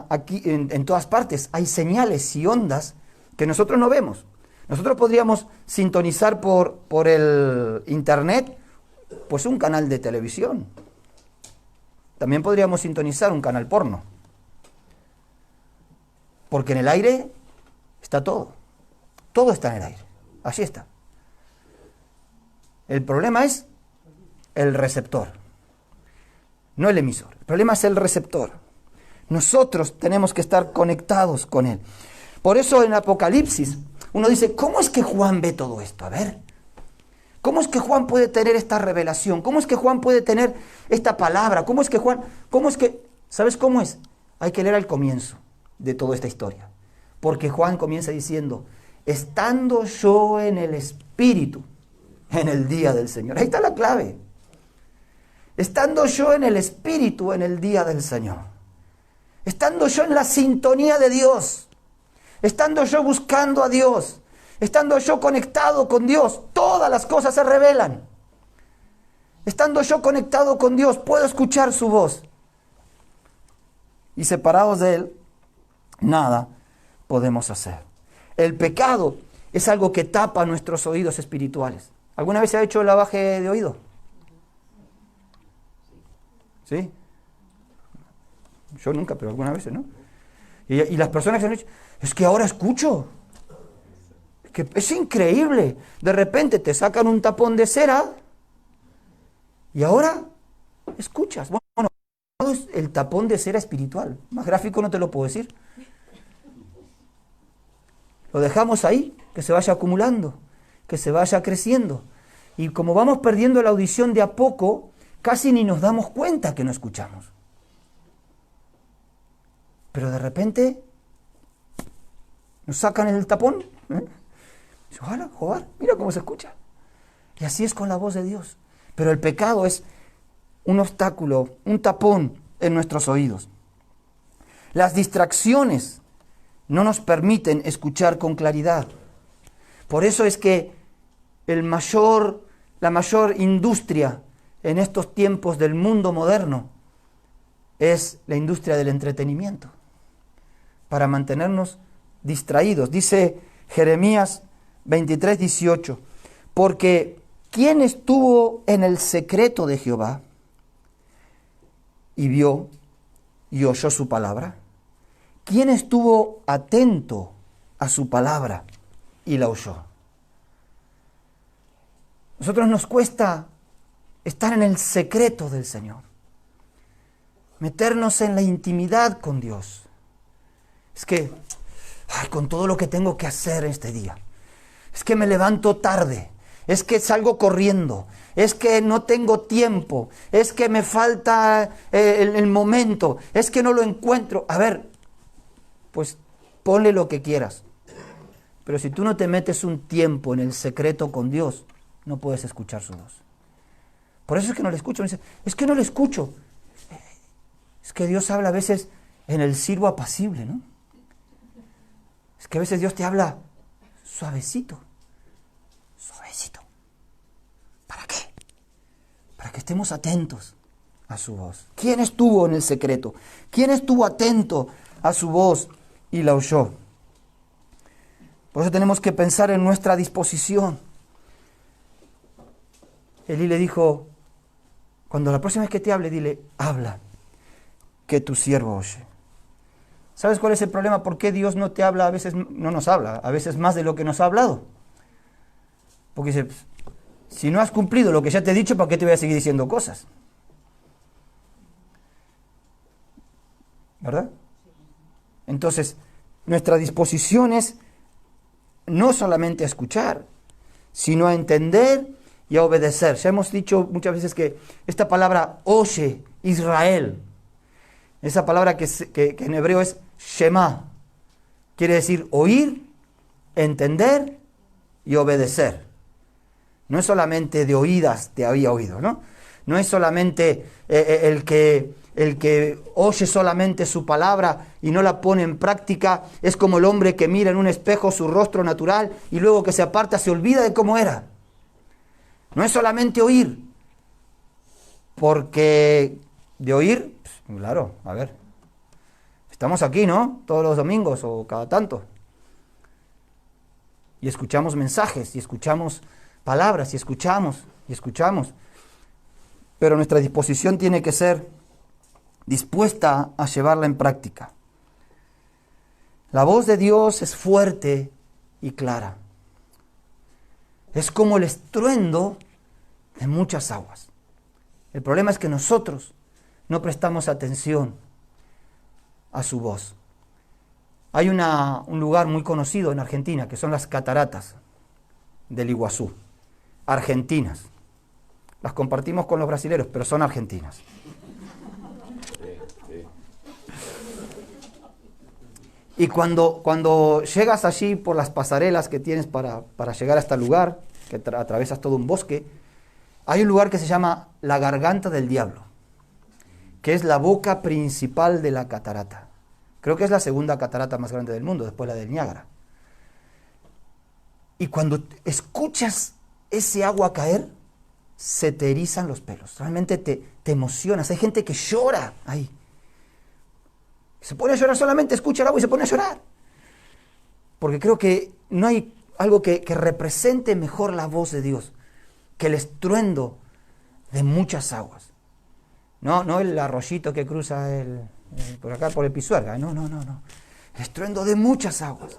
aquí en todas partes, hay señales y ondas que nosotros no vemos. Nosotros podríamos sintonizar por el internet, pues un canal de televisión. También podríamos sintonizar un canal porno. Porque en el aire está todo. Todo está en el aire. Así está. El problema es el receptor, no el emisor. El problema es el receptor. Nosotros tenemos que estar conectados con él. Por eso en Apocalipsis uno dice, ¿cómo es que Juan ve todo esto? A ver, ¿cómo es que Juan puede tener esta revelación? ¿Cómo es que Juan puede tener esta palabra? ¿Sabes cómo es? Hay que leer al comienzo de toda esta historia. Porque Juan comienza diciendo, estando yo en el Espíritu, en el día del Señor. Ahí está la clave. Estando yo en el Espíritu en el día del Señor. Estando yo en la sintonía de Dios. Estando yo buscando a Dios. Estando yo conectado con Dios. Todas las cosas se revelan. Estando yo conectado con Dios, puedo escuchar su voz. Y separados de Él, nada podemos hacer. El pecado es algo que tapa nuestros oídos espirituales. ¿Alguna vez se ha hecho el lavaje de oído? ¿Sí? Yo nunca, pero algunas veces, ¿no? Y las personas que han hecho, es que ahora escucho. Es increíble. De repente te sacan un tapón de cera y ahora escuchas. Bueno, es el tapón de cera espiritual. Más gráfico no te lo puedo decir. Lo dejamos ahí, que se vaya acumulando, que se vaya creciendo. Y como vamos perdiendo la audición de a poco, casi ni nos damos cuenta que no escuchamos. Pero de repente nos sacan el tapón. Ojalá, joder, mira cómo se escucha. Y así es con la voz de Dios. Pero el pecado es un obstáculo, un tapón en nuestros oídos. Las distracciones no nos permiten escuchar con claridad. Por eso es que la mayor industria en estos tiempos del mundo moderno es la industria del entretenimiento, para mantenernos distraídos. Dice Jeremías 23:18, porque ¿quién estuvo en el secreto de Jehová y vio y oyó su palabra? ¿Quién estuvo atento a su palabra y la oyó? Nosotros nos cuesta estar en el secreto del Señor, meternos en la intimidad con Dios. Es que, con todo lo que tengo que hacer este día, es que me levanto tarde, es que salgo corriendo, es que no tengo tiempo, es que me falta el momento, es que no lo encuentro. A ver, pues ponle lo que quieras. Pero si tú no te metes un tiempo en el secreto con Dios, no puedes escuchar su voz. Por eso es que no le escucho. Me dice, es que no le escucho. Es que Dios habla a veces en el silbo apacible, ¿no? Es que a veces Dios te habla suavecito. Suavecito. ¿Para qué? Para que estemos atentos a su voz. ¿Quién estuvo en el secreto? ¿Quién estuvo atento a su voz y la oyó? Por eso tenemos que pensar en nuestra disposición. Elí le dijo, Cuando la próxima vez que te hable, dile, habla, que tu siervo oye. ¿Sabes cuál es el problema? ¿Por qué Dios no te habla? A veces no nos habla, a veces más de lo que nos ha hablado. Porque dice, si no has cumplido lo que ya te he dicho, ¿para qué te voy a seguir diciendo cosas? ¿Verdad? Entonces, nuestra disposición es no solamente a escuchar, sino a entender y a obedecer. Ya hemos dicho muchas veces que esta palabra oye, Israel, esa palabra que en hebreo es Shema, quiere decir oír, entender y obedecer. No es solamente de oídas te había oído, ¿no? No es solamente el que oye solamente su palabra y no la pone en práctica, es como el hombre que mira en un espejo su rostro natural y luego que se aparta se olvida de cómo era. No es solamente oír, porque de oír, pues, claro, a ver, estamos aquí, ¿no? Todos los domingos o cada tanto. Y escuchamos mensajes, y escuchamos palabras, y escuchamos. Pero nuestra disposición tiene que ser dispuesta a llevarla en práctica. La voz de Dios es fuerte y clara. Es como el estruendo de muchas aguas. El problema es que nosotros no prestamos atención a su voz. Hay un lugar muy conocido en Argentina, que son las cataratas del Iguazú, argentinas. Las compartimos con los brasileños, pero son argentinas. Y cuando llegas allí por las pasarelas que tienes para llegar a este lugar, que atravesas todo un bosque, hay un lugar que se llama la Garganta del Diablo, que es la boca principal de la catarata. Creo que es la segunda catarata más grande del mundo, después la del Niágara. Y cuando escuchas ese agua caer, se te erizan los pelos. Realmente te emocionas. Hay gente que llora ahí. Se pone a llorar, solamente escucha el agua y se pone a llorar. Porque creo que no hay algo que represente mejor la voz de Dios que el estruendo de muchas aguas. No el arroyito que cruza por acá, por el Pisuerga. No. El estruendo de muchas aguas.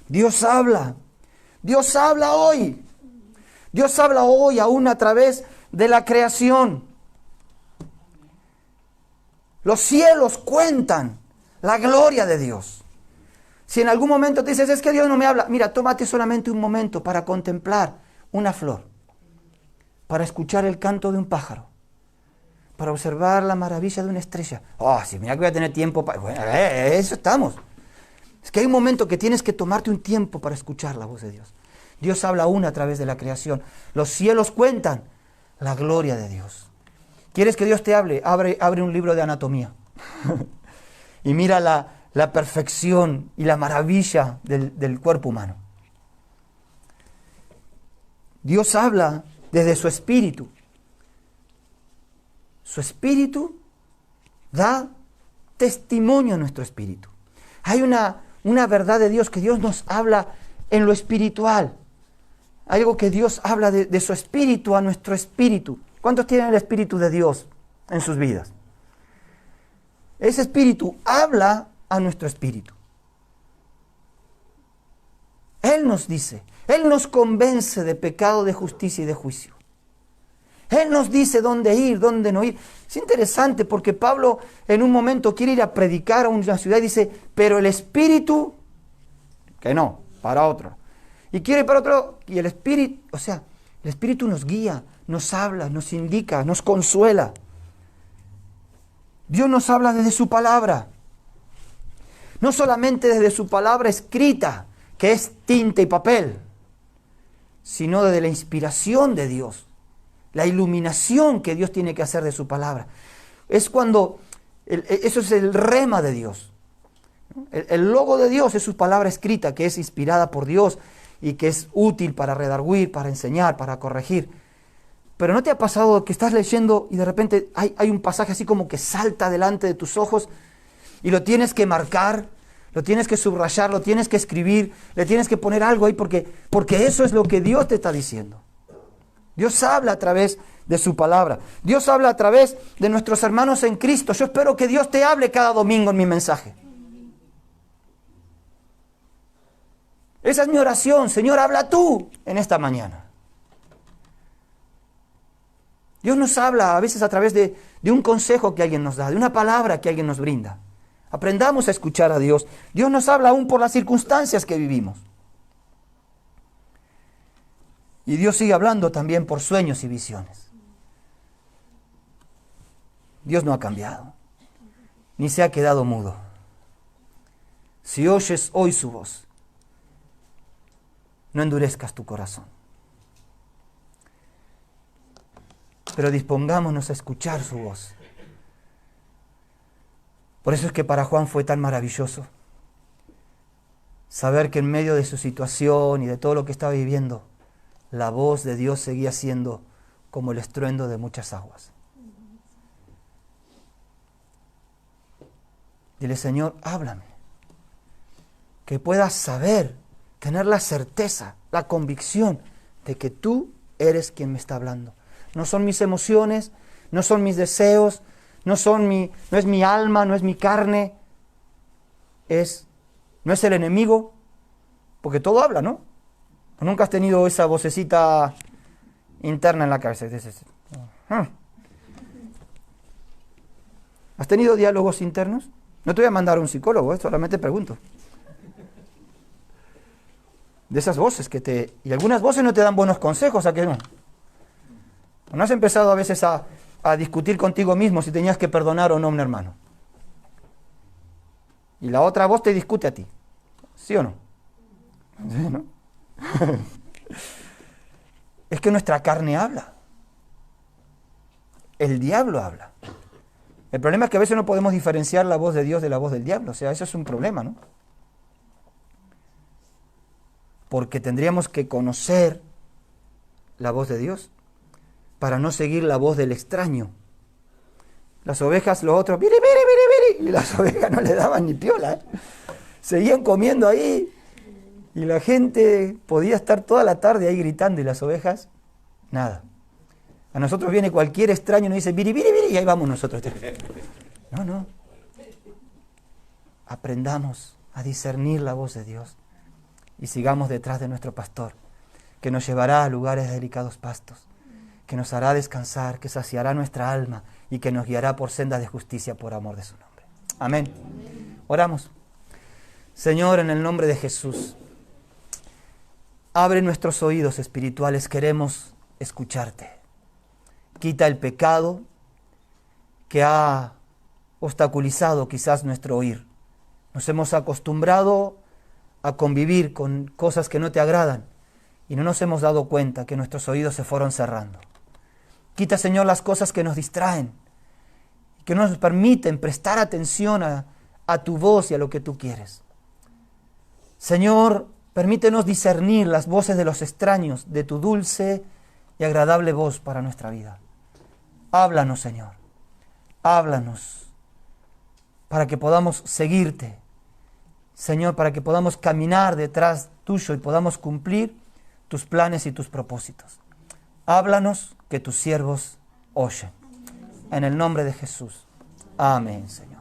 Dios habla. Dios habla hoy. Dios habla hoy aún a través de la creación. Los cielos cuentan la gloria de Dios. Si en algún momento te dices, es que Dios no me habla, mira, tómate solamente un momento para contemplar una flor, para escuchar el canto de un pájaro, para observar la maravilla de una estrella. Sí, mira que voy a tener tiempo para... Bueno, eso estamos. Es que hay un momento que tienes que tomarte un tiempo para escuchar la voz de Dios. Dios habla aún a través de la creación. Los cielos cuentan la gloria de Dios. ¿Quieres que Dios te hable? Abre un libro de anatomía. Y mira la perfección y la maravilla del cuerpo humano. Dios habla desde su espíritu. Su espíritu da testimonio a nuestro espíritu. Hay una verdad de Dios, que Dios nos habla en lo espiritual. Hay algo que Dios habla de su espíritu a nuestro espíritu. ¿Cuántos tienen el espíritu de Dios en sus vidas? Ese espíritu habla a nuestro espíritu. Él nos dice, Él nos convence de pecado, de justicia y de juicio. Él nos dice dónde ir, dónde no ir. Es interesante porque Pablo en un momento quiere ir a predicar a una ciudad y dice, pero el espíritu, que no, para otro. Y quiere ir para otro, y el espíritu, el espíritu nos guía, nos habla, nos indica, nos consuela. Dios nos habla desde su palabra. No solamente desde su palabra escrita, que es tinta y papel, sino desde la inspiración de Dios, la iluminación que Dios tiene que hacer de su palabra. Es cuando, eso es el rema de Dios. El logo de Dios es su palabra escrita, que es inspirada por Dios y que es útil para redarguir, para enseñar, para corregir. Pero ¿no te ha pasado que estás leyendo y de repente hay un pasaje así como que salta delante de tus ojos y lo tienes que marcar, lo tienes que subrayar, lo tienes que escribir, le tienes que poner algo ahí porque eso es lo que Dios te está diciendo? Dios habla a través de su palabra. Dios habla a través de nuestros hermanos en Cristo. Yo espero que Dios te hable cada domingo en mi mensaje. Esa es mi oración. Señor, habla tú en esta mañana. Dios nos habla a veces a través de un consejo que alguien nos da, de una palabra que alguien nos brinda. Aprendamos a escuchar a Dios. Dios nos habla aún por las circunstancias que vivimos. Y Dios sigue hablando también por sueños y visiones. Dios no ha cambiado, ni se ha quedado mudo. Si oyes hoy su voz, no endurezcas tu corazón. Pero dispongámonos a escuchar su voz. Por eso es que para Juan fue tan maravilloso saber que en medio de su situación y de todo lo que estaba viviendo, la voz de Dios seguía siendo como el estruendo de muchas aguas. Dile, Señor, háblame. Que puedas saber, tener la certeza, la convicción de que tú eres quien me está hablando. No son mis emociones, no son mis deseos, no es mi alma, no es mi carne, no es el enemigo, porque todo habla, ¿no? Nunca has tenido esa vocecita interna en la cabeza. ¿Has tenido diálogos internos? No te voy a mandar a un psicólogo, solamente pregunto. De esas voces y algunas voces no te dan buenos consejos, ¿a qué no? ¿No has empezado a veces a discutir contigo mismo si tenías que perdonar o no a un hermano? Y la otra voz te discute a ti. ¿Sí o no? ¿Sí, no? Es que nuestra carne habla. El diablo habla. El problema es que a veces no podemos diferenciar la voz de Dios de la voz del diablo. O sea, eso es un problema, ¿no? Porque tendríamos que conocer la voz de Dios para no seguir la voz del extraño. Las ovejas, los otros, ¡biri, biri, biri, biri! Y las ovejas no le daban ni piola, ¿eh? Seguían comiendo ahí. Y la gente podía estar toda la tarde ahí gritando y las ovejas, nada. A nosotros viene cualquier extraño y nos dice, ¡biri, biri, biri! Y ahí vamos nosotros. No. Aprendamos a discernir la voz de Dios y sigamos detrás de nuestro pastor, que nos llevará a lugares de delicados pastos, que nos hará descansar, que saciará nuestra alma y que nos guiará por sendas de justicia por amor de su nombre. Amén. Oramos. Señor, en el nombre de Jesús, abre nuestros oídos espirituales, queremos escucharte. Quita el pecado que ha obstaculizado quizás nuestro oír. Nos hemos acostumbrado a convivir con cosas que no te agradan y no nos hemos dado cuenta que nuestros oídos se fueron cerrando. Quita, Señor, las cosas que nos distraen, que no nos permiten prestar atención a tu voz y a lo que tú quieres. Señor, permítenos discernir las voces de los extraños, de tu dulce y agradable voz para nuestra vida. Háblanos, Señor. Háblanos para que podamos seguirte. Señor, para que podamos caminar detrás tuyo y podamos cumplir tus planes y tus propósitos. Háblanos, que tus siervos oyen. En el nombre de Jesús. Amén, Señor.